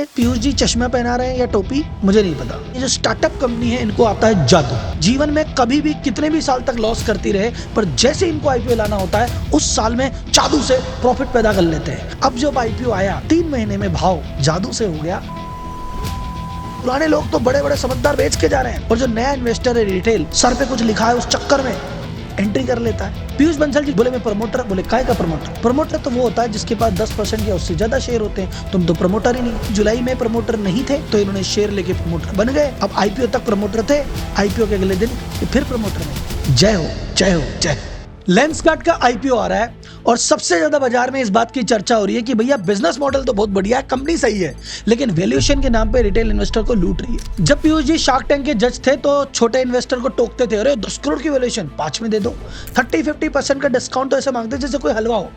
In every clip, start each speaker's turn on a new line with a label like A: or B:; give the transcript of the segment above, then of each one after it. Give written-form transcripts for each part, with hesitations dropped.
A: पीयूष जी चश्मा पहना रहे हैं या टोपी, मुझे नहीं पता। ये जो स्टार्टअप कंपनी है इनको आता है जादू। जीवन में कभी भी कितने भी साल तक लॉस करती रहे, पर जैसे इनको आईपीओ लाना होता है उस साल में जादू से प्रॉफिट पैदा कर लेते हैं। अब जब आईपीओ आया 3 महीने में भाव जादू से हो गया। पुराने लोग तो बड़े बड़े समझदार बेच के जा रहे हैं, और जो नया इन्वेस्टर है रिटेल, सर पे कुछ लिखा है उस चक्कर में एंट्री कर लेता है। पीयूष बंसल जी बोले मैं प्रमोटर, बोले काय का प्रमोटर? प्रमोटर तो वो होता है जिसके पास 10% या उससे ज्यादा शेयर होते हैं। तुम तो प्रमोटर ही नहीं। जुलाई में प्रमोटर नहीं थे तो इन्होंने शेयर लेके प्रमोटर बन गए। अब आईपीओ तक प्रमोटर थे, आईपीओ के अगले दिन फिर प्रमोटर नहीं। जय हो जय हो जय हो। लेंसकार्ट का आईपीओ आ रहा है और सबसे ज्यादा बाजार में इस बात की चर्चा हो रही है कि भैया बिजनेस मॉडल तो बहुत बढ़िया है, कंपनी सही है, लेकिन वैल्यूएशन के नाम पे रिटेल इन्वेस्टर को लूट रही है। जब पीयूष जी शार्क टैंक के जज थे तो छोटे इन्वेस्टर को टोकते थे, अरे 10 करोड़ की वैल्यूएशन 5 में दे दो। 30-50% का डिस्काउंट तो ऐसे मांगते जैसे कोई हलवा हो।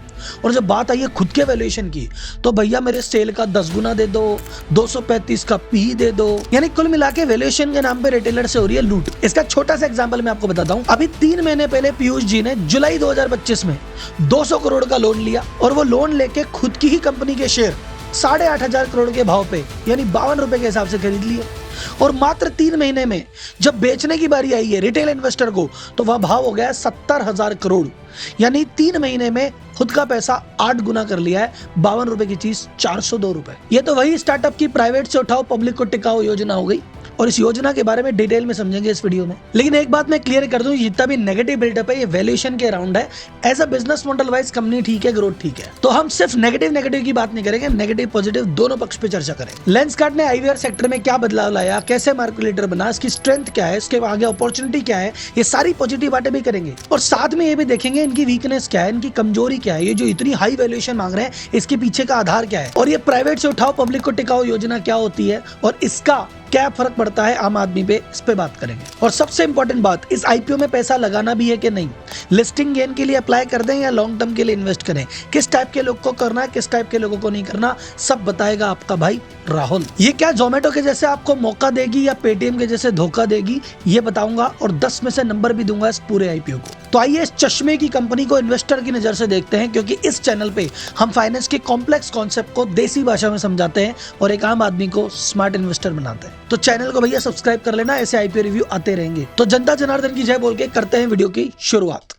A: और जब बात आई है खुद के वैल्यूएशन की तो भैया मेरे सेल का 10 गुना दे दो, 235 का पी दे दो। यानी कुल मिला के वैल्यूएशन के नाम पे रिटेलर से हो रही है लूट। इसका छोटा सा एग्जांपल मैं आपको बताता हूँ। अभी 3 महीने पहले पीयूष जी ने जुलाई 2025 में 200 करोड़ का लोन लिया, और वो लोन लेके खुद की ही कंपनी के शेयर 8,500 करोड़ के भाव पे यानी 52 रुपए के हिसाब से खरीद लिए। और मात्र 3 महीने में जब बेचने की बारी आई है रिटेल इन्वेस्टर को तो वह भाव हो गया 70,000 करोड़। यानी 3 महीने में खुद का पैसा 8 गुना कर लिया है। 52 रुपए की चीज 402 रुपए। ये तो वही स्टार्टअप की प्राइवेट से उठाओ पब्लिक को टिकाओ योजना हो गई, और इस योजना के बारे में डिटेल में समझेंगे इस वीडियो में। लेकिन एक बात मैं क्लियर कर दूं, जितना भी नेगेटिव बिल्डअप है ये वैल्यूएशन के अराउंड है। As a business model wise company ठीक है, ग्रोथ ठीक है, तो हम सिर्फ नेगेटिव की बात नहीं करेंगे, नेगेटिव पॉजिटिव दोनों पक्ष पे चर्चा करेंगे। लेंसकार्ट ने आईवीआर सेक्टर में क्या बदलाव लाया, कैसे मार्केट लीडर बना, इसकी स्ट्रेंथ क्या है, इसके आगे अपॉर्चुनिटी क्या है, ये सारी पॉजिटिव बातें भी करेंगे। और साथ में ये भी देखेंगे इनकी वीकनेस क्या है, इनकी कमजोरी क्या है, ये जो इतनी हाई वैल्यूएशन मांग रहे हैं इसके पीछे का आधार क्या है, और ये प्राइवेट से उठाओ पब्लिक को टिकाओ योजना क्या होती है और इसका क्या फर्क पड़ता है आम आदमी पे, इस पे बात करेंगे। और सबसे इंपॉर्टेंट बात, इस आईपीओ में पैसा लगाना भी है कि नहीं, लिस्टिंग गेन के लिए अप्लाई कर दें या लॉन्ग टर्म के लिए इन्वेस्ट करें, किस टाइप के लोग को करना है, किस टाइप के लोगों को नहीं करना, सब बताएगा आपका भाई राहुल। ये क्या जोमेटो के जैसे आपको मौका देगी या पेटीएम के जैसे धोखा देगी, ये बताऊंगा, और 10 में से नंबर भी दूंगा इस पूरे आईपीओ को। तो आइए इस चश्मे की कंपनी को इन्वेस्टर की नजर से देखते हैं, क्योंकि इस चैनल पे हम फाइनेंस के कॉम्प्लेक्स कॉन्सेप्ट को देसी भाषा में समझाते हैं और एक आम आदमी को स्मार्ट इन्वेस्टर बनाते हैं। तो चैनल को भैया सब्सक्राइब कर लेना, ऐसे आईपीओ रिव्यू आते रहेंगे। तो जनता जनार्दन की जय बोल के करते हैं वीडियो की शुरुआत।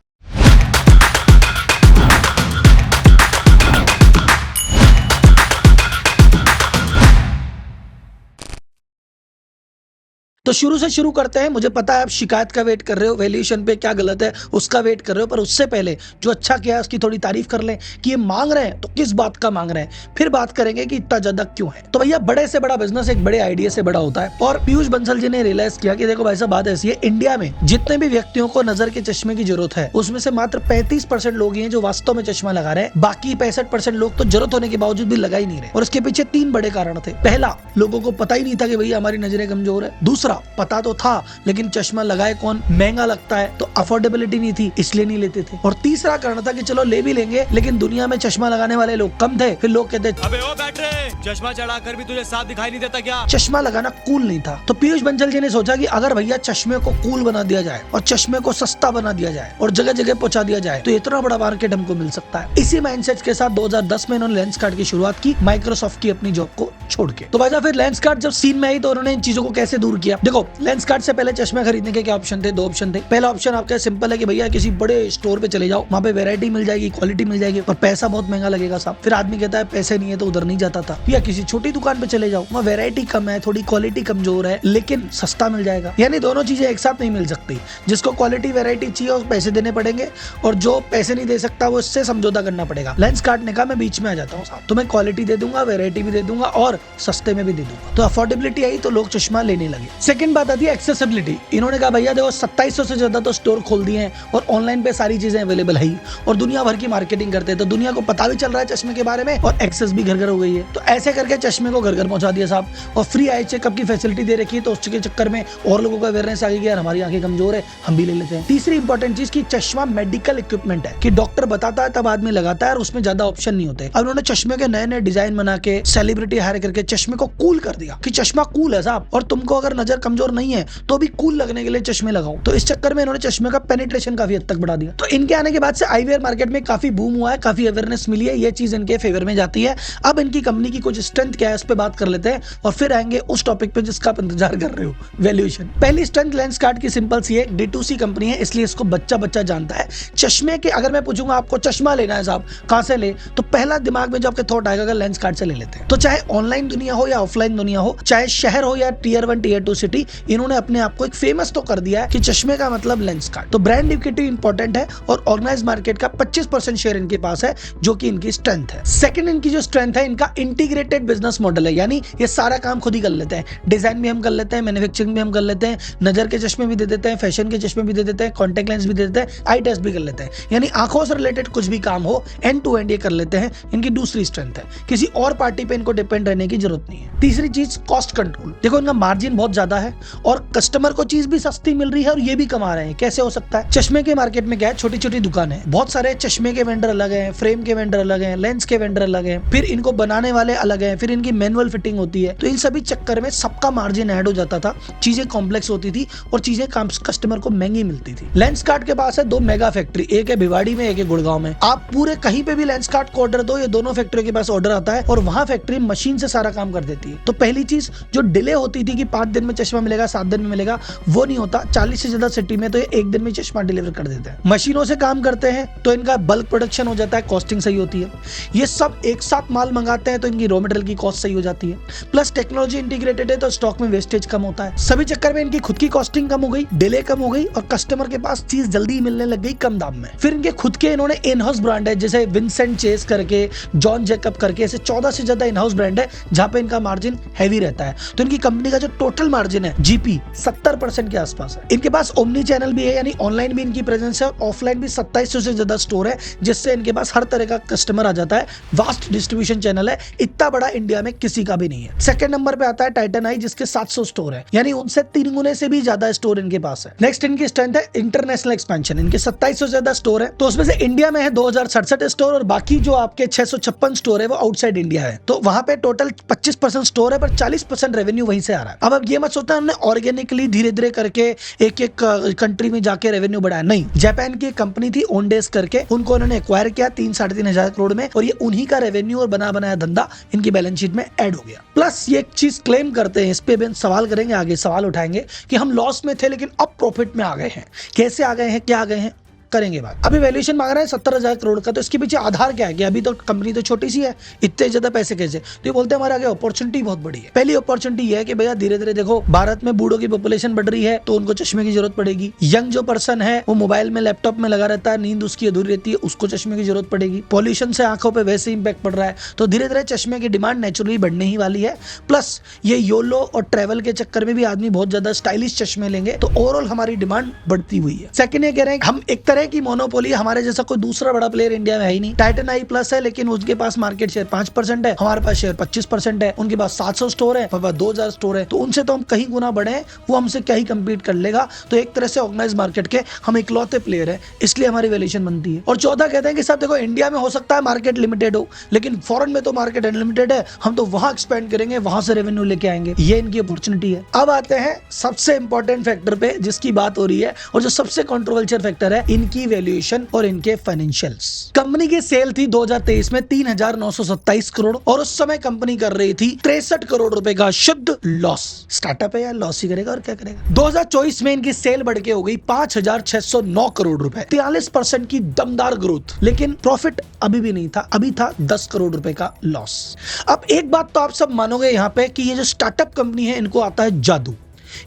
A: तो शुरू से शुरू करते हैं। मुझे पता है आप शिकायत का वेट कर रहे हो, वैल्यूएशन पे क्या गलत है उसका वेट कर रहे हो, पर उससे पहले जो अच्छा किया है उसकी थोड़ी तारीफ कर लें कि ये मांग रहे हैं तो किस बात का मांग रहे हैं, फिर बात करेंगे कि इतना ज्यादा क्यों है। तो भैया बड़े से बड़ा बिजनेस एक बड़े आइडिया से बड़ा होता है, और पीयूष बंसल जी ने रियलाइज किया कि देखो भाई साहब बात ऐसी है, इंडिया में जितने भी व्यक्तियों को नजर के चश्मे की जरूरत है उसमें से मात्र 35% लोग ही हैं जो वास्तव में चश्मा लगा रहे हैं। बाकी 65% लोग तो जरूरत होने के बावजूद भी लगा ही नहीं रहे, और इसके पीछे 3 बड़े कारण थे। पहला, लोगों को पता ही नहीं था कि भैया हमारी नजरें कमजोर है। दूसरा, पता तो था लेकिन चश्मा लगाए कौन, महंगा लगता है तो अफोर्डेबिलिटी नहीं थी इसलिए नहीं लेते थे। और तीसरा कारण था कि चलो ले भी लेंगे लेकिन दुनिया में चश्मा लगाने वाले लोग कम थे, फिर लोग कहते
B: अबे ओ बैठ रहे, चश्मा चढ़ाकर भी तुझे साफ दिखाई नहीं देता क्या?
A: चश्मा लगाना कूल नहीं था। तो पीयूष बंसल जी ने सोचा कि अगर भैया चश्मे को कूल बना दिया जाए और चश्मे को सस्ता बना दिया जाए और जगह जगह पहुंचा दिया जाए तो इतना बड़ा मार्केट हमको मिल सकता है। इसी माइंडसेट के साथ 2010 में इन्होंने लेंसकार्ट की शुरुआत की, माइक्रोसॉफ्ट की अपनी जॉब को छोड़ के। तो भाई फिर लेंसकार्ट जब सीन में आई तो उन्होंने इन चीजों को कैसे दूर किया। देखो लेंसकार्ट से पहले चश्मा खरीदने के क्या ऑप्शन थे, 2 ऑप्शन थे। पहला ऑप्शन आपका सिंपल है कि भैया किसी बड़े स्टोर पे चले जाओ, वहाँ पे वैरायटी मिल जाएगी, क्वालिटी मिल जाएगी, और पैसा बहुत महंगा लगेगा साहब। फिर आदमी कहता है पैसे नहीं है तो उधर नहीं जाता था। या किसी छोटी दुकान पे चले जाओ, वहाँ वैरायटी कम है, थोड़ी क्वालिटी कमजोर है लेकिन सस्ता मिल जाएगा। यानी दोनों चीजें एक साथ नहीं मिल सकती। जिसको क्वालिटी वैरायटी चाहिए उस पैसे देने पड़ेंगे, और जो पैसे नहीं दे सकता वो इससे समझौता करना पड़ेगा। लेंसकार्ट ने कहा मैं बीच में आ जाता हूँ साहब, तो मैं क्वालिटी दे दूंगा, वैरायटी भी दे दूंगा और सस्ते में भी दे दूंगा। तो अफोर्डेबिलिटी आई तो लोग चश्मा लेने लगे। सेकंड बात आती है एक्सेसिबिलिटी। इन्होंने कहा भैया देखो 2700 से ज्यादा तो स्टोर खोल दिए हैं और ऑनलाइन पे सारी चीजें अवेलेबल है और दुनिया भर की मार्केटिंग करते हैं, तो दुनिया को पता भी चल रहा है चश्मे के बारे में और एक्सेस भी घर घर हो गई है। तो ऐसे करके चश्मे को घर घर पहुंचा दिया साहब, और फ्री आई चेकअप की फैसिलिटी दे रखी है, तो उसके चक्कर में और लोगों का अवेयरनेस आ गई यार हमारी आंखें कमजोर है हम भी ले लेते हैं। तीसरी इंपॉर्टेंट चीज की चश्मा मेडिकल इक्विपमेंट है कि डॉक्टर बताता है तब आदमी लगाता है और उसमें ज्यादा ऑप्शन नहीं होते। अब उन्होंने चश्मे के नए नए डिजाइन बना के सेलिब्रिटी हायर करके चश्मे को कूल कर दिया कि चश्मा कूल है साहब, और तुमको अगर नजर कमजोर नहीं है तो भी कूल लगने के लिए चश्मे लगाओ। तो इस चक्कर में इन्होंने चश्मे का पेनिट्रेशन काफी हद तक बढ़ा दिया। तो इनके आने के बाद से आईवीआर मार्केट में काफी बूम हुआ है, काफी अवेयरनेस मिली है, ये चीज इनके फेवर में जाती है। अब इनकी कंपनी की कुछ स्ट्रेंथ क्या है इस पे बात कर लेते हैं और फिर आएंगे उस टॉपिक पे जिसका आप इंतजार कर रहे हो, वैल्यूएशन। पहली स्ट्रेंथ लेंसकार्ट की सिंपल सी है, D2C कंपनी है, इसलिए इसको बच्चा बच्चा जानता है। चश्मे के अगर मैं पूछूंगा आपको चश्मा लेना है साहब कहां से ले, तो पहला दिमाग में जो आपके थॉट आएगा लेंसकार्ट से ले लेते हैं। तो चाहे ऑनलाइन दुनिया हो या ऑफलाइन दुनिया हो, चाहे शहर हो या Tier 1 Tier 2 सिटी, इन्होंने अपने आप को एक फेमस तो कर दिया है कि चश्मे का मतलब लेंसकार्ट। तो ब्रांड इक्विटी इंपॉर्टेंट है और ऑर्गेनाइज मार्केट का 25% शेयर इनके पास है, जो कि इनकी स्ट्रेंथ है। सेकंड इनकी जो स्ट्रेंथ है, इनका इंटीग्रेटेड बिजनेस मॉडल है, यानी ये सारा काम खुद ही कर लेते हैं। डिजाइन भी हम कर लेते हैं, मैन्युफैक्चरिंग भी हम कर लेते हैं, नजर के चश्मे भी दे देते हैं, फैशन के चश्मे भी दे देते हैं, कॉन्टेक्ट लेंस भी दे देते हैं, आई टेस्ट भी कर लेते हैं, यानी आंखों से रिलेटेड कुछ भी काम हो एंड टू एंड ये कर लेते हैं। इनकी दूसरी स्ट्रेंथ है, किसी और पार्टी पे इनको डिपेंड रहने की जरूरत नहीं है। तीसरी चीज कॉस्ट कंट्रोल। देखो इनका मार्जिन बहुत ज्यादा है और कस्टमर को चीज भी सस्ती मिल रही है और ये भी कमा रहे हैं। कैसे हो सकता है? चश्मे के मार्केट में क्या है, छोटी छोटी दुकान है, बहुत सारे चश्मे के वेंडर अलग हैं, फ्रेम के वेंडर अलग हैं, लेंस के वेंडर अलग हैं, फिर इनको बनाने वाले अलग हैं, फिर इनकी मैनुअल फिटिंग होती है। तो इन सभी चक्कर में सबका मार्जिन ऐड हो जाता था, चीजें कॉम्प्लेक्स होती थी और चीजें कस्टमर को महंगी मिलती थी। लेंसकार्ट के पास है 2 मेगा फैक्ट्री, एक है भिवाड़ी में, एक है गुड़गांव में। आप पूरे कहीं पे भी लेंसकार्ट को ऑर्डर दो, ये दोनों फैक्ट्रियों के पास ऑर्डर आता है और वहां फैक्ट्री मशीन से सारा काम कर देती है। तो पहली चीज जो डिले होती थी कि 5 दिन में चश्मा मिलेगा, 7 दिन में मिलेगा, वो नहीं होता। 40 से ज्यादा सिटी में तो ये 1 दिन में चश्मा डिलीवर कर देते हैं। मशीनों से काम करते हैं तो इनका बल्क प्रोडक्शन हो जाता है, कॉस्टिंग सही होती है। ये सब एक साथ माल मंगाते हैं तो इनकी रॉ मटेरियल की कॉस्ट सही हो जाती है। प्लस टेक्नोलॉजी इंटीग्रेटेड है तो स्टॉक में वेस्टेज कम होता है। सभी चक्कर में इनकी खुद की कॉस्टिंग कम हो गई, डिले कम हो गई और कस्टमर के पास चीज जल्दी मिलने लग गई कम दाम में। फिर इनके खुद के इन्होंने इन हाउस ब्रांड है, जैसे विंसेंट चेस करके, जॉन जैकब करके, ऐसे 14 से ज्यादा इन हाउस ब्रांड है जहां पे इनका मार्जिन हैवी रहता है। तो इनकी कंपनी का जो टोटल मार्जिन है जीपी 70% के आसपास है। इनके पास ओमनी चैनल भी है, यानी ऑनलाइन भी इनकी प्रेजेंस है और ऑफलाइन भी 2700 से ज्यादा स्टोर है, जिससे इनके पास हर तरह का कस्टमर आ जाता है। वास्ट डिस्ट्रीब्यूशन चैनल है, इतना बड़ा इंडिया में किसी का भी नहीं है। सेकंड नंबर पे आता है टाइटन आई, जिसके 700 स्टोर है, यानी उनसे 3 गुने से भी ज्यादा स्टोर इनके पास है। नेक्स्ट इनकी स्ट्रेंथ है इंटरनेशनल एक्सपेंशन। इनके 2700 से ज्यादा स्टोर है, तो उसमें से इंडिया में है 2067 स्टोर और बाकी जो आपके 656 स्टोर है वो आउटसाइड इंडिया है। तो वहां पे टोटल 25% स्टोर है पर 40% रेवेन्यू वहीं से आ रहा है। अब ये मत सोचना हमने ऑर्गेनिकली धीरे धीरे करके एक एक कंट्री में जाके रेवेन्यू बढ़ाया, नहीं। जापान की एक कंपनी थी ओनडेस करके, उनको उन्होंने एक्वायर किया 3-3.5 हजार करोड़ में और ये उन्हीं का रेवेन्यू और बना बनाया धंधा इनकी बैलेंस शीट में ऐड हो गया। प्लस ये एक चीज क्लेम करते हैं, इस पे भी सवाल करेंगे, आगे सवाल उठाएंगे कि हम लॉस में थे लेकिन अब प्रॉफिट में आ गए हैं। कैसे आ गए हैं, क्या आ गए हैं, करेंगे बात। अभी वैल्यूएशन मांग रहा है 70,000 करोड़ का, तो इसके पीछे आधार क्या है कि अभी तो कंपनी तो छोटी सी है, इतने ज्यादा पैसे कैसे? तो ये बोलते हैं हमारे आगे अपॉर्चुनिटी बहुत बड़ी है। पहली अपॉर्चुनिटी ये है कि भैया धीरे धीरे देखो भारत में बूढ़ों की पॉपुलेशन बढ़ रही है तो उनको चश्मे की जरूरत पड़ेगी। यंग जो पर्सन है वो मोबाइल में लैपटॉप में लगा रहता है, नींद उसकी अधूरी रहती है, उसको चश्मे की जरूरत पड़ेगी। पॉल्यूशन से आंखों पर वैसे इंपैक्ट पड़ रहा है, तो धीरे धीरे चश्मे की डिमांड नेचुरली बढ़ने ही वाली है। प्लस ये योलो और ट्रेवल के चक्कर में भी आदमी बहुत ज्यादा स्टाइलिश चश्मे लेंगे, तो ओवरऑल हमारी डिमांड बढ़ती हुई है। सेकंड ये कह रहे हैं हम एक तरह की मोनोपोली, हमारे जैसा कोई दूसरा बड़ा प्लेयर इंडिया में है ही नहीं। टाइटन आई प्लस है लेकिन उसके पास मार्केट शेयर 5% है, हमारे पास शेयर 25% है। उनके पास 700 स्टोर है, हमारे पास 2000 स्टोर है, तो उनसे तो हम कहीं गुना बढ़े हैं, वो हमसे क्या ही कम्पीट कर लेगा। तो एक तरह से ऑर्गेनाइज मार्केट के हम इकलौते प्लेयर है, इसलिए हमारी वैल्यूएशन बनती है। और चौथा कहते हैं कि साहब देखो इंडिया में हो सकता है मार्केट लिमिटेड हो, लेकिन फॉरेन में तो मार्केट अनलिमिटेड है, हम तो वहां एक्सपेंड करेंगे, वहां से रेवेन्यू लेके आएंगे। ये इनकी अपॉर्चुनिटी है। अब आते हैं सबसे इंपॉर्टेंट फैक्टर पे जिसकी बात हो रही है और जो सबसे कंट्रोवर्शियल फैक्टर है, इनकी वैल्यूएशन और इनके फाइनेंशियल्स। कंपनी की सेल थी 2023 में 3,927 करोड़ और उस समय कंपनी कर रही थी 63 करोड़ रुपए का शुद्ध लॉस। स्टार्टअप है यार, लॉस ही करेगा और क्या करेगा। 2024 में इनकी सेल बढ़ के हो गई 5,609 करोड़ रुपए, 43% की दमदार ग्रोथ, लेकिन प्रॉफिट अभी भी नहीं था, अभी था 10 करोड़ रुपए का लॉस। अब एक बात तो आप सब मानोगे यहाँ पे कि ये जो स्टार्टअप कंपनी है इनको आता है जादू।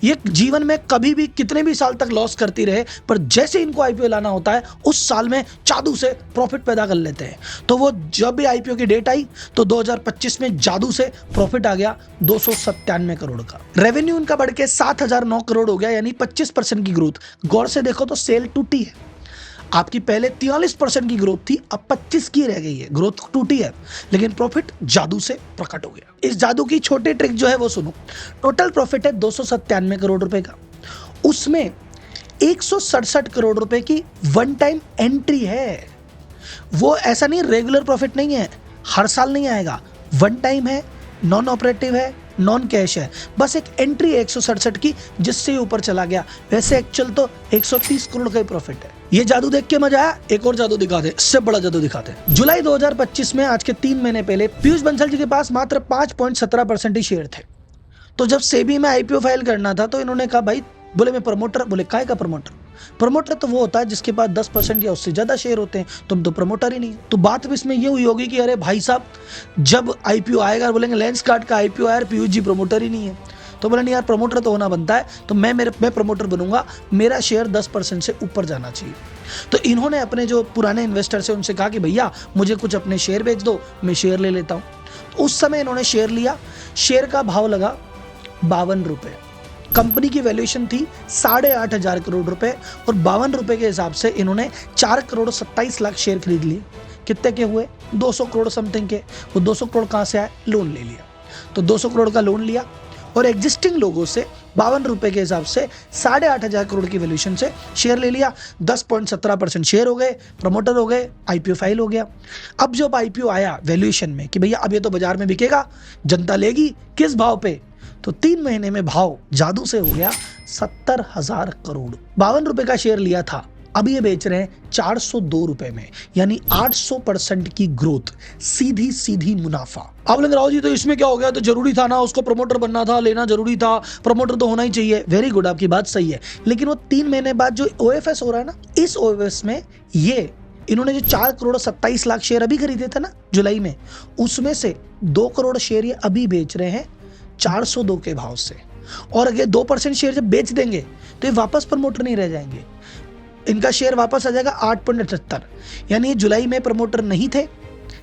A: ये जीवन में कभी भी कितने भी साल तक लॉस करती रहे, पर जैसे इनको आईपीओ लाना होता है उस साल में जादू से प्रॉफिट पैदा कर लेते हैं। तो वो जब भी आईपीओ की डेट आई तो 2025 में जादू से प्रॉफिट आ गया 297 करोड़ का। रेवेन्यू इनका बढ़ के 7,009 करोड़ हो गया, यानी 25% की ग्रोथ। गौर से देखो तो सेल टूटी है, आपकी पहले 43% की ग्रोथ थी, अब 25 की रह गई है, ग्रोथ टूटी है, लेकिन प्रॉफिट जादू से प्रकट हो गया। इस जादू की छोटी ट्रिक जो है वो सुनो। टोटल प्रॉफिट है 297 करोड़ रुपए का, उसमें 167 करोड़ रुपए की वन टाइम एंट्री है। वो ऐसा नहीं रेगुलर प्रॉफिट नहीं है, हर साल नहीं आएगा, वन टाइम है, नॉन ऑपरेटिव है, नॉन कैश है, बस एक एंट्री है 167 की जिससे ऊपर चला गया। वैसे एक्चुअल तो 130 करोड़ का ही प्रॉफिट है। ये जादू देख के मजा आया? एक और जादू दिखा दे, इससे बड़ा जादू दिखाते हैं। जुलाई 2025 में, आज के 3 महीने पहले, पीयूष बंसल जी के पास मात्र 5.17% ही शेयर थे। तो जब सेबी में आईपीओ फाइल करना था तो इन्होंने कहा भाई, बोले मैं प्रमोटर, बोले काय का प्रमोटर? प्रमोटर तो वो होता है जिसके पास 10% या उससे ज्यादा शेयर होते हैं, तुम तो प्रमोटर ही नहीं। तो बात भी इसमें ये हुई होगी कि अरे भाई साहब, जब आईपीओ आएगा बोलेंगे लेंसकार्ट का आईपीओ आया, पीयूष जी प्रमोटर ही नहीं है। तो बोले नहीं यार, प्रमोटर तो होना बनता है, तो मैं प्रमोटर बनूंगा, मेरा शेयर 10% से ऊपर जाना चाहिए। तो इन्होंने अपने जो पुराने इन्वेस्टर से उनसे कहा कि भैया मुझे कुछ अपने शेयर बेच दो, मैं शेयर ले लेता हूँ। तो उस समय इन्होंने शेयर लिया, शेयर का भाव लगा 52 रुपये। कंपनी की वैल्यूएशन थी 8,500 करोड़ रुपए, और 52 रुपए के हिसाब से इन्होंने 4 करोड़ 27 लाख शेयर खरीद लिए। कितने के हुए? 200 करोड़ समथिंग के। वो 200 करोड़ कहाँ से आए? लोन ले लिया। तो 200 करोड़ का लोन लिया और एग्जिस्टिंग लोगों से 52 रुपए के हिसाब से 8,500 करोड़ की वैल्यूएशन से शेयर ले लिया। 10.17% शेयर हो गए, प्रमोटर हो गए, आईपीओ फाइल हो गया। अब जब आईपीओ आया वैल्यूएशन में कि भैया अब ये तो बाजार में बिकेगा, जनता लेगी, किस भाव पे? तो 3 महीने में भाव जादू से हो गया 70,000 करोड़। 52 रुपए का शेयर लिया था, अब ये बेच रहे हैं 402 रुपए में, यानी 800% की ग्रोथ, सीधी सीधी मुनाफा। आप बोलेंगे राव जी तो इसमें क्या हो गया? तो जरूरी था ना, उसको प्रमोटर बनना था, लेना जरूरी था, प्रमोटर तो होना ही चाहिए। वेरी गुड, आपकी बात सही है। लेकिन वो 3 महीने बाद जो ओएफएस हो रहा है ना, इस ओएफएस में ये इन्होंने जो 4 करोड़ 27 लाख शेयर अभी खरीदे थे ना जुलाई में, उसमें से 2 करोड़ शेयर ये अभी बेच रहे हैं 402 के भाव से। और अगर 2% शेयर जब बेच देंगे तो ये वापस प्रमोटर नहीं रह जाएंगे, इनका शेयर वापस आ जाएगा 8.78। यानी जुलाई में प्रमोटर नहीं थे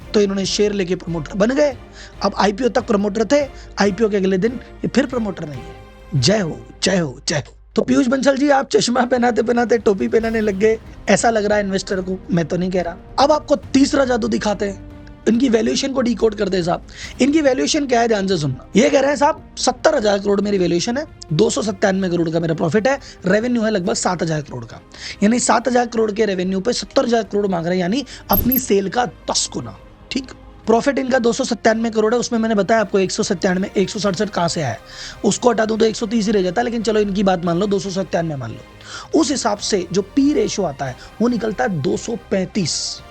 A: तो इन्होंने शेयर लेके प्रमोटर बन गए। अब आईपीओ तक प्रमोटर थे, आईपीओ के अगले दिन ये फिर प्रमोटर नहीं है। जय हो, जय हो, जय हो। तो पीयूष बंसल जी, आप चश्मा पहनाते पहनाते टोपी पहनाने लग गए, ऐसा लग रहा है इन्वेस्टर को, मैं तो नहीं कह रहा। अब आपको तीसरा जादू दिखाते हैं, इनकी वैल्यूएशन को डिकोड कर दे साहब। इनकी वैल्यूएशन क्या है, ध्यान से सुनना। ये कह रहे हैं साहब 70,000 करोड़ मेरी वैल्यूएशन है, 297 करोड़ का मेरा प्रॉफिट है, रेवेन्यू है लगभग 7,000 करोड़ का। यानी 7,000 करोड़ के रेवेन्यू पे 70,000 करोड़ मांग रहे हैं, यानी अपनी सेल का 10 गुना। ठीक, प्रॉफिट इनका 297 करोड़ है, उसमें मैंने बताया आपको 197, 167 कहाँ से आया है, उसको हटा दूं तो 130 ही रह जाता है। लेकिन चलो इनकी बात मान लो, 297 मान लो, उस हिसाब से जो पी रेशो आता है वो निकलता है 235।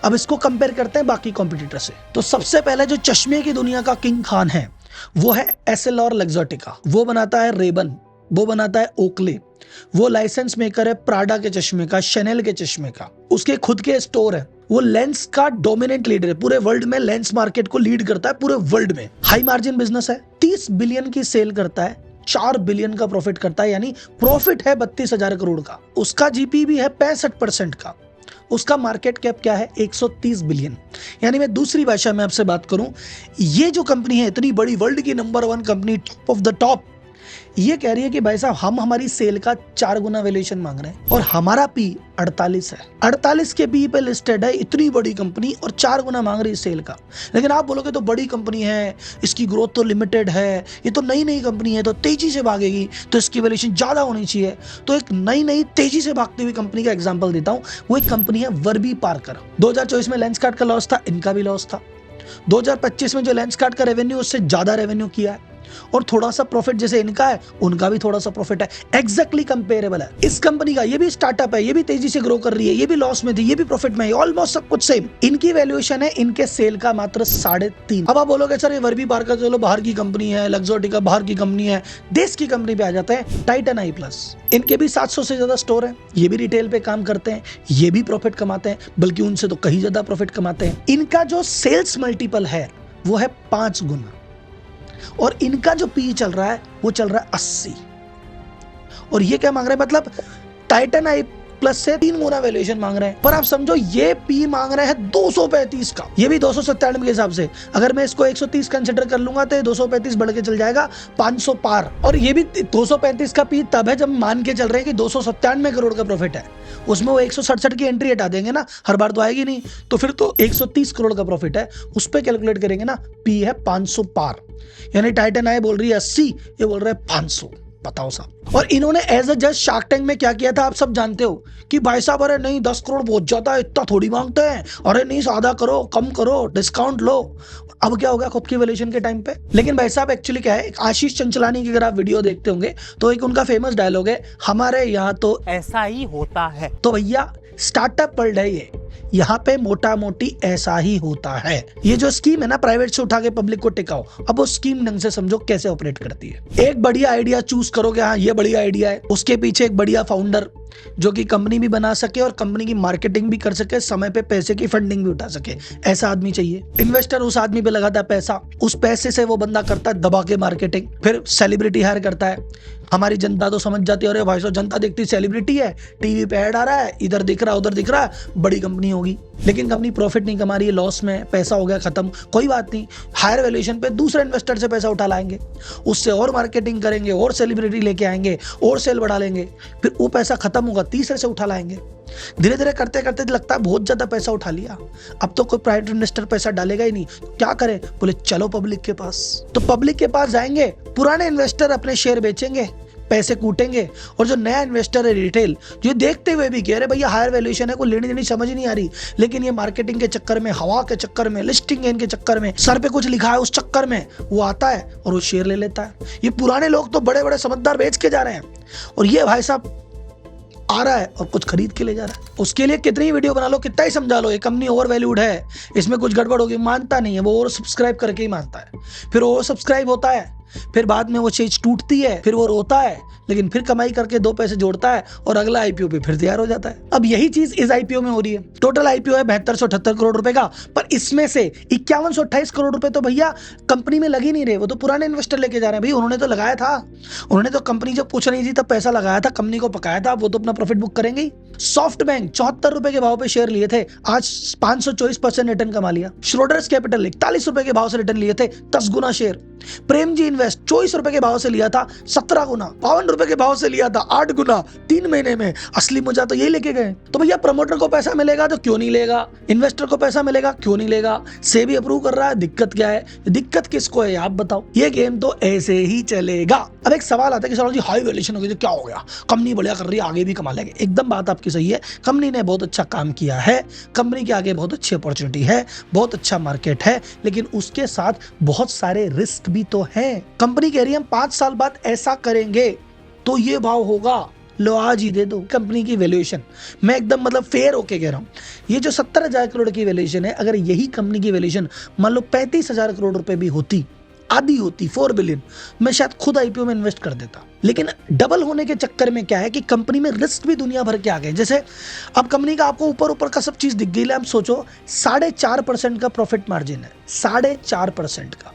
A: अब इसको कंपेयर करते हैं बाकी कॉम्पिटिटर से। तो सबसे पहले जो चश्मे की दुनिया का किंग खान है वो है एसएलआर लग्जर्टिका। वो बनाता है रेबन, वो बनाता है ओकले, वो लाइसेंस मेकर है प्राडा के चश्मे का, शैनेल के चश्मे का, उसके खुद के स्टोर है। वो लेंस का डोमिनेंट लीडर है पूरे वर्ल्ड में, लेंस मार्केट को लीड करता है पूरे वर्ल्ड में। हाई मार्जिन बिजनेस है, 30 बिलियन की सेल करता है, 4 बिलियन का प्रॉफिट करता है, यानी प्रॉफिट है 32,000 करोड़ का। उसका जीपी भी है 65% का। उसका मार्केट कैप क्या है? 130 बिलियन। यानी मैं दूसरी भाषा में आपसे बात करूं, ये जो कंपनी है इतनी बड़ी, वर्ल्ड की number 1 company, top of the top, ये कह रही है कि भाई साहब हम हमारी सेल का 4 गुना वैल्यूएशन मांग रहे हैं और हमारा पी 48 है। 48 के पी पे लिस्टेड है इतनी बड़ी कंपनी और 4 गुना मांग रही है सेल का। लेकिन आप बोलोगे तो बड़ी कंपनी है, इसकी ग्रोथ तो लिमिटेड है, ये तो नई कंपनी है, तो तेजी से भागेगी, तो इसकी वैल्यूएशन ज्यादा होनी चाहिए। तो एक नई तेजी से भागती हुई कंपनी का एग्जाम्पल देता हूँ। वो एक कंपनी है वर्बी पार्कर। 2024 में लेंसकार्ट का लॉस था, इनका भी लॉस था। 2025 में जो लेंसकार्ट का रेवेन्यू उससे ज्यादा रेवेन्यू किया है, और थोड़ा सा प्रॉफिट जैसे इनका है उनका भी थोड़ा सा प्रॉफिट है, एग्जैक्टली कंपेरेबल है। इस कंपनी का ये भी स्टार्टअप है, ये भी तेजी से ग्रो कर रही है, ये भी लॉस में थी, ये भी प्रॉफिट में है, ऑलमोस्ट सब कुछ सेम। इनकी वैल्यूएशन है इनके सेल का मात्र 3.5। अब आप बोलोगे सर ये वर्बी पार्कर चलो बाहर की कंपनी है, लग्जर्टिका बाहर की कंपनी है, देश की कंपनी पे आ जाते हैं। टाइटन आई प्लस, इनके भी 700 से ज्यादा स्टोर है, ये भी रिटेल पे काम करते हैं, ये भी प्रॉफिट कमाते हैं, बल्कि उनसे तो कहीं ज्यादा प्रॉफिट कमाते हैं। इनका जो सेल्स मल्टीपल है वो है 5 गुना, और इनका जो पी चल रहा है वो चल रहा है 80। और ये क्या मांग रहे हैं, मतलब टाइटन आई प्लस से 3 गुना वैल्यूएशन मांग रहे हैं। पर आप समझो ये पी मांग रहे हैं 235 का, ये भी 297 के हिसाब से। अगर मैं इसको 130 कंसिडर कर लूंगा तो 235 बढ़ के चल जाएगा 500 पार। और ये भी 235 का पी तब है जब मान के चल रहे हैं कि 297 करोड़ का प्रॉफिट है, उसमें वो 167 की एंट्री हटा देंगे ना, हर बार तो आएगी नहीं, तो फिर तो 130 करोड़ का प्रॉफिट है, उस पर कैलकुलेट करेंगे ना, पी है 500 पार। यानी टाइटन आई बोल रही है 80, ये बोल रहे हैं 500। बताओ साहब। और इन्होंने एज अ जज शार्क टैंक में क्या किया था आप सब जानते हो कि भाई साहब अरे नहीं 10 करोड़ बहुत ज्यादा है, इतना थोड़ी मांगते हैं, अरे नहीं सादा करो, कम करो, डिस्काउंट लो। अब क्या हो गया खुद की वैल्यूएशन के टाइम पे। लेकिन भाई साहब एक्चुअली क्या है, आशीष चंचलानी की अगर आप वीडियो देखते होंगे तो एक उनका फेमस डायलॉग है, हमारे यहाँ तो
C: ऐसा ही होता है।
A: तो भैया स्टार्टअप वर्ल्ड है ये, यहाँ पे मोटा मोटी ऐसा ही होता है। ये जो स्कीम है ना प्राइवेट से उठा के पब्लिक को टिकाओ, अब वो स्कीम ढंग से समझो कैसे ऑपरेट करती है। एक बढ़िया आइडिया चूज करोगे, हाँ ये बढ़िया आइडिया है, उसके पीछे एक बढ़िया फाउंडर जो कि कंपनी भी बना सके और कंपनी की मार्केटिंग भी कर सके, समय पे पैसे की फंडिंग भी उठा सके, ऐसा आदमी चाहिए। इन्वेस्टर उस आदमी पे लगाता है पैसा, उस पैसे से वो बंदा करता है दबा के मार्केटिंग, फिर सेलिब्रिटी हायर करता है। हमारी जनता तो समझ जाती है, अरे भाई साहब जनता देखती सेलिब्रिटी है, टीवी पे ऐड आ रहा है, इधर दिख रहा है उधर दिख रहा है, बड़ी कंपनी होगी। लेकिन कंपनी प्रॉफिट नहीं कमा रही है, लॉस में, पैसा हो गया खत्म, कोई बात नहीं, हायर वैल्यूएशन पे दूसरे इन्वेस्टर से पैसा उठा लाएंगे, उससे और मार्केटिंग करेंगे और सेलिब्रिटी लेके आएंगे और सेल बढ़ा लेंगे, फिर वो पैसा खत्म होगा तीसरे से उठा लाएंगे। धीरे धीरे करते करते लगता है बहुत ज्यादा पैसा उठा लिया, अब तो कोई प्राइवेट इन्वेस्टर पैसा डालेगा ही नहीं, क्या करें, बोले चलो पब्लिक के पास। तो पब्लिक के पास जाएंगे, पुराने इन्वेस्टर अपने शेयर बेचेंगे, पैसे कूटेंगे, और जो नया इन्वेस्टर है रिटेल, जो देखते हुए भी कह रहे भैया हायर वैल्यूएशन है, कोई लेनी देनी समझ नहीं आ रही, लेकिन ये मार्केटिंग के चक्कर में, हवा के चक्कर में, लिस्टिंग के चक्कर में, सर पे कुछ लिखा है उस चक्कर में वो आता है और वो शेयर ले लेता है। ये पुराने लोग तो बड़े बड़े समझदार बेच के जा रहे हैं, और ये भाई साहब आ रहा है और कुछ खरीद के ले जा रहा है। उसके लिए कितनी वीडियो बना लो, कितना ही समझा लो, ये कंपनी ओवर वैल्यूड है, इसमें कुछ गड़बड़ होगी, मानता नहीं है वो, और सब्सक्राइब करके ही मानता है, फिर ओवर सब्सक्राइब होता है, फिर बाद में वो चीज टूटती है, फिर वो रोता है, लेकिन फिर कमाई करके दो पैसे जोड़ता है और अगला आईपीओ पे फिर तैयार हो जाता है। अब यही चीज इस आईपीओ में हो रही है। टोटल आईपीओ है 7278 करोड़ रुपए का, पर इसमें से 5128 करोड़ रुपए तो भैया कंपनी में लग ही नहीं रहे, वो तो पुराने इन्वेस्टर लेके जा रहे हैं। भाई उन्होंने तो लगाया था, उन्होंने तो कंपनी जब कुछ नहीं थी तब पैसा लगाया था, कंपनी को पकाया था, वो तो अपना प्रॉफिट बुक करेंगे ही। सॉफ्ट बैंक 74 रुपए के भाव पे शेयर लिए थे, आज 524% रिटर्न कमा लिया। श्रोडर्स कैपिटल 41 रुपए के भाव से रिटर्न लिए थे, 10 गुना शेयर। प्रेम जी इन्वेस्ट 24 रुपए के भाव से लिया था, 17 गुना। 52 रुपए के भाव से लिया था, 8 गुना 3 महीने में। असली मजा तो यही लेके गए। तो भैया प्रमोटर को पैसा मिलेगा तो क्यों नहीं लेगा, इन्वेस्टर को पैसा मिलेगा क्यों नहीं लेगा, सेबी अप्रूव कर रहा है, दिक्कत क्या है, दिक्कत किसको है आप बताओ। ये गेम तो ऐसे ही चलेगा। अब एक सवाल आता है कि सर जी हाई वैल्यूएशन हो गई तो क्या हो गया, कंपनी बढ़िया कर रही है, आगे भी कमा लेंगे। एकदम बात आपकी सही है, कंपनी ने बहुत अच्छा काम किया है, कंपनी के आगे बहुत अच्छी अपॉर्चुनिटी है, बहुत अच्छा मार्केट है, लेकिन उसके साथ बहुत सारे रिस्क भी तो है। कंपनी कह रही है हम 5 साल बाद ऐसा करेंगे तो ये भाव होगा, लो आज ही दे दो। कंपनी की वैल्यूएशन मैं एकदम मतलब फेयर होके कह रहा हूं, ये जो 70,000 करोड़ की वैल्यूएशन है, अगर यही कंपनी की वैल्यूएशन मान लो 35,000 करोड़ रुपए भी होती, आधी होती 4 बिलियन, मैं शायद खुद आईपीओ में इन्वेस्ट कर देता। लेकिन डबल होने के चक्कर में क्या है कि कंपनी में रिस्क भी दुनिया भर के आ गए। जैसे अब कंपनी का आपको ऊपर ऊपर का सब चीज दिख गई है, आप सोचो 4.5% का प्रॉफिट मार्जिन है, 4.5% का।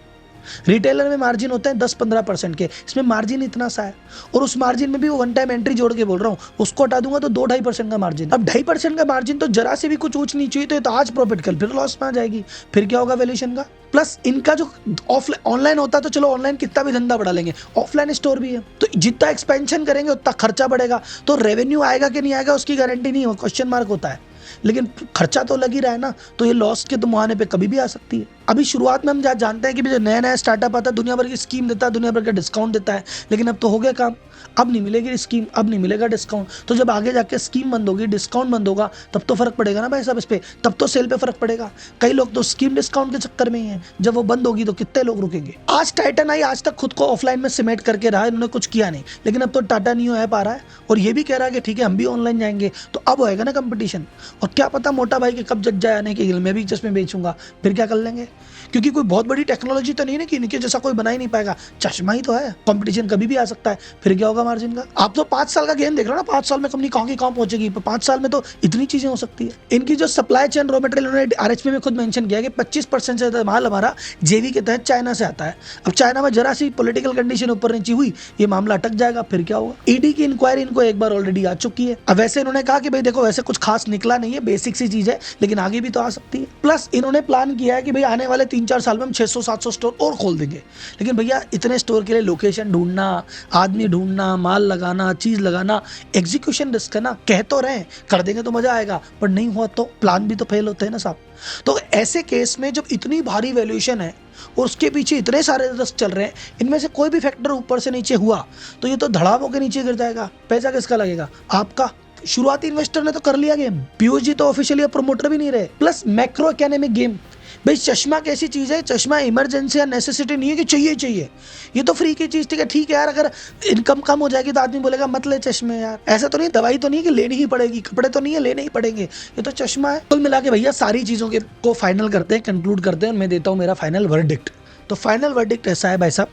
A: रिटेलर में मार्जिन होते हैं 10-15% के, इसमें मार्जिन इतना सा है, और उस मार्जिन में भी वो वन टाइम एंट्री जोड़ के बोल रहा हूँ, उसको हटा दूंगा तो 2-2.5% का मार्जिन। अब 2.5% का मार्जिन तो जरा से भी कुछ ऊंच नीच हुई तो आज प्रॉफिट कल फिर लॉस में आ जाएगी, फिर क्या होगा वैल्यूएशन का। प्लस इनका जो ऑफलाइन ऑनलाइन होता तो चलो ऑनलाइन कितना भी धंधा बढ़ा लेंगे, ऑफलाइन स्टोर भी है, तो जितना एक्सपेंशन करेंगे उतना खर्चा बढ़ेगा, तो रेवेन्यू आएगा कि नहीं आएगा उसकी गारंटी नहीं हो, क्वेश्चन मार्क होता है। लेकिन खर्चा तो लग ही रहा है ना, तो ये लॉस के तो मुहाने पे कभी भी आ सकती है। अभी शुरुआत में हम जानते हैं कि जो नया नया स्टार्टअप आता है दुनिया भर की स्कीम देता है, दुनिया भर का डिस्काउंट देता है, लेकिन अब तो हो गया काम, अब नहीं मिलेगी स्कीम, अब नहीं मिलेगा डिस्काउंट। तो जब आगे जाके स्कीम बंद होगी, डिस्काउंट बंद होगा, तब तो फर्क पड़ेगा ना भाई साहब इस पे, तब तो सेल पे फर्क पड़ेगा। कई लोग तो स्कीम डिस्काउंट के चक्कर में ही हैं, जब वो बंद होगी तो कितने लोग रुकेंगे। आज टाइटन आई आज तक खुद को ऑफलाइन में सिमेंट करके रहा, इन्होंने कुछ किया नहीं, लेकिन अब तो टाटा न्यू ऐप आ रहा है और ये भी कह रहा है कि ठीक है हम भी ऑनलाइन जाएंगे, तो अब होएगा ना कंपटीशन। और क्या पता मोटा भाई के कब जग जाए आने के, मैं भी चश्मे बेचूंगा, फिर क्या कर लेंगे, क्योंकि कोई बहुत बड़ी टेक्नोलॉजी तो नहीं है कि इनके जैसा कोई बना ही नहीं पाएगा, चश्मा ही तो है, कंपटीशन कभी भी आ सकता है, फिर क्या होगा मार्जिन का। आप तो 5 साल का गेम देख रहे हो ना, 5 साल में कंपनी कहाँ की कहाँ पहुंचेगी, 5 साल में तो इतनी चीजें हो सकती है। इनकी जो सप्लाई चेन रॉ मटेरियल उन्होंने आरएचपी में खुद मेंशन किया कि 25% से माल हमारा जेवी के तहत चाइना से आता है। अब चाइना में जरा सी पॉलिटिकल कंडीशन ऊपर नीचे हुई, ये मामला अटक जाएगा, फिर क्या होगा। ईडी की इंक्वायरी इनको एक बार ऑलरेडी आ चुकी है। अब वैसे इन्होंने कहा कि भाई देखो वैसे कुछ खास निकला नहीं है, बेसिक सी चीज है, लेकिन आगे भी तो आ सकती है। प्लस इन्होंने प्लान किया है कि भाई आने वाले 3-4 साल में हम 600-700 स्टोर और खोल देंगे। लेकिन भैया इतने स्टोर के लिए लोकेशन ढूंढना, आदमी ढूंढना, माल लगाना, चीज लगाना, एग्जीक्यूशन रिस्क है ना। कह तो रहे कर देंगे तो मजा आएगा, पर नहीं हुआ तो प्लान भी तो फेल होते हैं ना साहब। तो ऐसे केस में जब इतनी भारी वैल्यूएशन है और उसके पीछे इतने सारे रस्त चल रहे हैं, इनमें से कोई भी फैक्टर ऊपर से नीचे हुआ तो ये तो धड़ाम होकर नीचे गिर जाएगा। पैसा किसका लगेगा? आपका। शुरुआती इन्वेस्टर ने तो कर लिया गेम, पीयूष जी तो ऑफिशियली प्रमोटर भी नहीं रहे। प्लस मैक्रो इकोनॉमिक गेम, भाई चश्मा कैसी चीज है? चश्मा इमरजेंसी या नेसेसिटी नहीं है कि चाहिए चाहिए, ये तो फ्री की चीज। ठीक है यार, अगर इनकम कम हो जाएगी तो आदमी बोलेगा मत ले चश्मे यार। ऐसा तो नहीं, दवाई तो नहीं है कि लेनी ही पड़ेगी, कपड़े तो नहीं है लेने ही पड़ेंगे, ये तो चश्मा है। कुल मिला के भैया सारी चीजों के को फाइनल करते हैं, कंक्लूड करते हैं और मैं देता हूँ मेरा फाइनल वर्डिक्ट। तो फाइनल वर्डिक्ट ऐसा है भाई साहब,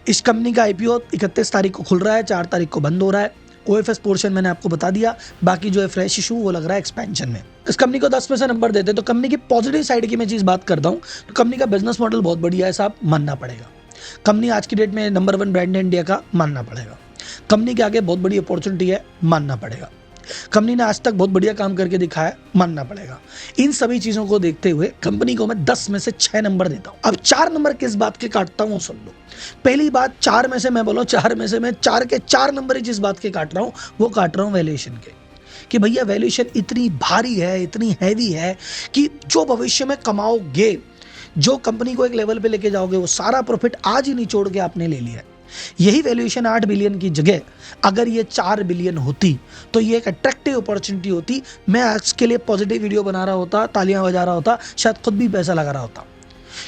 A: इस कंपनी का IPO 31 तारीख को खुल रहा है, 4 तारीख को बंद हो रहा है। OFS पोर्शन मैंने आपको बता दिया, बाकी जो है फ्रेश इशू वो लग रहा है एक्सपेंशन में। इस कंपनी को 10 में से नंबर देते हैं। तो कंपनी की पॉजिटिव साइड की मैं चीज़ बात करता हूँ तो कंपनी का बिजनेस मॉडल बहुत बढ़िया है साहब, मानना पड़ेगा। कंपनी आज की डेट में नंबर 1 ब्रांड है इंडिया का, मानना पड़ेगा। कंपनी के आगे बहुत बड़ी अपॉर्चुनिटी है, मानना पड़ेगा। कंपनी ने आज तक बहुत बढ़िया काम करके दिखाया, मानना पड़ेगा। इन सभी चीज़ों को देखते हुए कंपनी को मैं 10 में से 6 नंबर देता हूँ। अब 4 नंबर किस बात के काटता हूँ सुन लो। पहली बात, 4 में से मैं बोला 4 में से मैं 4 के 4 नंबर ही जिस बात के काट रहा हूँ वो काट रहा हूँ वैल्यूएशन के, कि भैया वैल्यूएशन इतनी भारी है, इतनी हैवी है कि जो भविष्य में कमाओगे, जो कंपनी को एक लेवल पे लेके जाओगे, वो सारा प्रॉफिट आज ही निचोड़ के आपने ले लिया है। यही वैल्यूएशन 8 बिलियन की जगह अगर ये 4 बिलियन होती तो ये एक अट्रैक्टिव अपॉर्चुनिटी होती। मैं आज के लिए पॉजिटिव वीडियो बना रहा होता, तालियां बजा रहा होता, शायद खुद भी पैसा लगा रहा होता,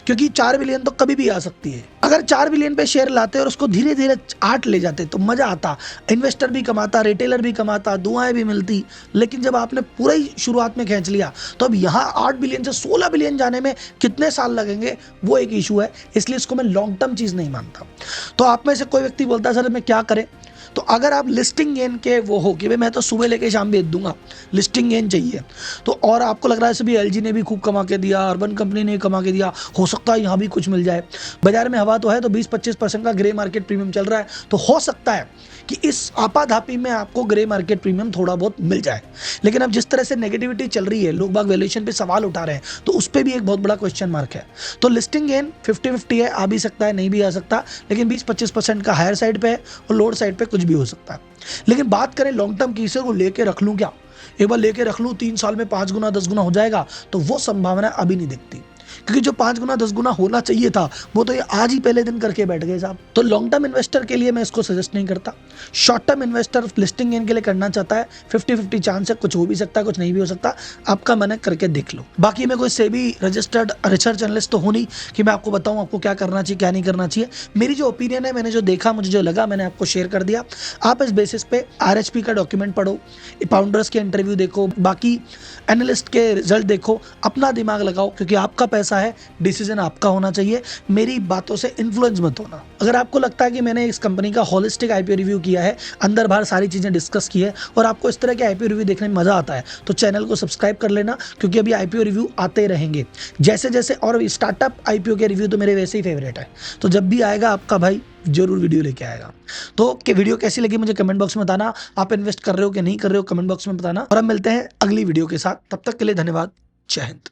A: क्योंकि 4 बिलियन तो कभी भी आ सकती है। अगर 4 बिलियन पे शेयर लाते और उसको धीरे धीरे 8 ले जाते तो मजा आता, इन्वेस्टर भी कमाता, रिटेलर भी कमाता, दुआएं भी मिलती। लेकिन जब आपने पूरा ही शुरुआत में खींच लिया तो अब यहाँ 8 बिलियन से 16 बिलियन जाने में कितने साल लगेंगे वो एक इशू है। इसलिए इसको मैं लॉन्ग टर्म चीज़ नहीं मानता। तो आप में से कोई व्यक्ति बोलता है सर मैं क्या करें, तो अगर आप लिस्टिंग गेन के वो हो कि भाई मैं तो सुबह लेके शाम बेच दूंगा, लिस्टिंग गेन चाहिए, तो और आपको लग रहा है सभी LG ने भी खूब कमा के दिया, अर्बन कंपनी ने भी कमा के दिया, हो सकता है यहाँ भी कुछ मिल जाए, बाजार में हवा तो है, तो 20-25% का ग्रे मार्केट प्रीमियम चल रहा है, तो हो सकता है कि इस आपाधापी में आपको ग्रे मार्केट प्रीमियम थोड़ा बहुत मिल जाए। लेकिन अब जिस तरह से नेगेटिविटी चल रही है, लोग बाग वैल्यूएशन पे सवाल उठा रहे हैं, तो उस पर भी एक बहुत बड़ा क्वेश्चन मार्क है। तो लिस्टिंग गेन 50-50 है, आ भी सकता है नहीं भी आ सकता, लेकिन 20-25% का हायर साइड पे है और लोअर साइड पे कुछ भी हो सकता है। लेकिन बात करें लॉन्ग टर्म की, इसे को लेके रख लूँ क्या, एक बार लेके रख लूँ 3 साल में 5 गुना 10 गुना हो जाएगा, तो वो संभावना अभी नहीं दिखती, क्योंकि जो 5 गुना 10 गुना होना चाहिए था वो तो ये आज ही पहले दिन करके बैठ गए साहब। तो लॉन्ग टर्म इन्वेस्टर के लिए मैं इसको सजेस्ट नहीं करता। Short term investor listing gain के लिए करना चाहता है, 50-50 चांस है, कुछ हो भी सकता है कुछ नहीं भी हो सकता, आपका मन है करके देख लो। बाकी मैं कोई सेबी रजिस्टर्ड रिसर्च एनालिस्ट तो हूँ नहीं कि मैं आपको बताऊँ आपको क्या करना चाहिए क्या नहीं करना चाहिए। मेरी जो ओपिनियन है, मैंने जो देखा, मुझे जो लगा, मैंने आपको शेयर कर दिया। आप इस बेसिस पे RHP का डॉक्यूमेंट पढ़ो, फाउंडर्स के इंटरव्यू देखो, बाकी एनालिस्ट के रिजल्ट देखो, अपना दिमाग लगाओ, क्योंकि आपका पैसा है, डिसीजन आपका होना चाहिए। मेरी बातों से इन्फ्लुएंस मत होना। अगर आपको लगता है कि मैंने इस कंपनी का होलिस्टिक IPO रिव्यू किया है, अंदर बाहर सारी चीजें डिस्कस की है और आपको इस तरह के IPO रिव्यू देखने में मजा आता है, तो चैनल को सब्सक्राइब कर लेना, क्योंकि अभी IPO रिव्यू आते रहेंगे जैसे जैसे। और स्टार्टअप IPO के रिव्यू तो मेरे वैसे ही फेवरेट है, तो जब भी आएगा आपका भाई जरूर वीडियो लेके आएगा। तो कि वीडियो कैसी लगी मुझे कमेंट बॉक्स में बताना, आप इन्वेस्ट कर रहे हो कि नहीं कर रहे हो कमेंट बॉक्स में बताना, और अब मिलते हैं अगली वीडियो के साथ। तब तक के लिए धन्यवाद, जय हिंद।